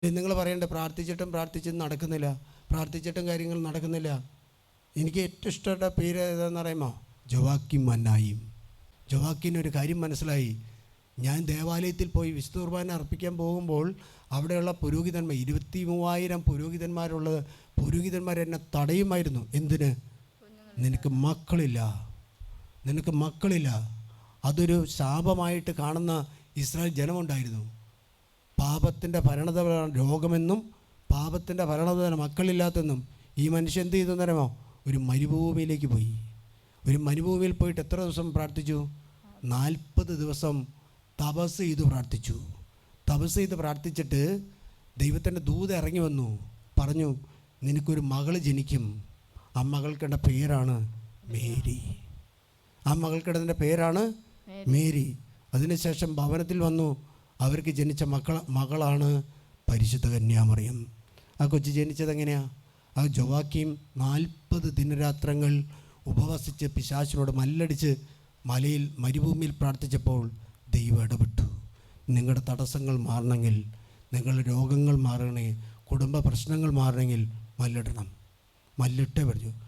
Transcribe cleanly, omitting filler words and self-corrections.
നിങ്ങൾ പറയേണ്ട പ്രാർത്ഥിച്ചിട്ടും നടക്കുന്നില്ല, പ്രാർത്ഥിച്ചിട്ടും കാര്യങ്ങൾ നടക്കുന്നില്ല. എനിക്ക് ഏറ്റവും ഇഷ്ടപ്പെട്ട പേര് ഏതാണെന്ന് പറയുമോ? ജോവാക്കിം മന്നായിയും. ജോവാക്കിനൊരു കാര്യം മനസ്സിലായി. ഞാൻ ദേവാലയത്തിൽ പോയി വിശുദ്ധ കുർബാന അർപ്പിക്കാൻ പോകുമ്പോൾ അവിടെയുള്ള പുരോഹിതന്മാർ 23,000 പുരോഹിതന്മാരുള്ളത്. പുരോഹിതന്മാരെന്നെ തടയുമായിരുന്നു. എന്തിന്? നിനക്ക് മക്കളില്ല. അതൊരു ശാപമായിട്ട് കാണുന്ന ഇസ്രായേൽ ജനമുണ്ടായിരുന്നു. പാപത്തിൻ്റെ ഭരണത രോഗമെന്നും പാപത്തിൻ്റെ ഭരണത മക്കളില്ലാത്തെന്നും. ഈ മനുഷ്യൻ എന്ത് ചെയ്തു തരമോ? ഒരു മരുഭൂമിയിലേക്ക് പോയി. ഒരു മരുഭൂമിയിൽ പോയിട്ട് എത്ര ദിവസം പ്രാർത്ഥിച്ചു? 40 ദിവസം തപസ് ചെയ്ത് പ്രാർത്ഥിച്ചിട്ട് ദൈവത്തിൻ്റെ ദൂത് ഇറങ്ങി വന്നു. പറഞ്ഞു, നിനക്കൊരു മകള് ജനിക്കും. ആ മകൾക്കിട പേരാണ് മേരി. അതിനുശേഷം ഭവനത്തിൽ വന്നു. അവർക്ക് ജനിച്ച മകളാണ് പരിശുദ്ധ കന്യാമറിയം. ആ കൊച്ചു ജനിച്ചത് എങ്ങനെയാണ്? ആ ജോവാക്കിം 40 ദിനരാത്രങ്ങൾ ഉപവസിച്ച് പിശാചിനോട് മല്ലടിച്ച് മരുഭൂമിയിൽ പ്രാർത്ഥിച്ചപ്പോൾ ദൈവം ഇടപെട്ടു. നിങ്ങളുടെ തടസ്സങ്ങൾ മാറണമെങ്കിൽ, നിങ്ങളുടെ രോഗങ്ങൾ മാറണമെങ്കിൽ, കുടുംബ പ്രശ്നങ്ങൾ മാറണമെങ്കിൽ മല്ലിട്ടേ പറ്റൂ.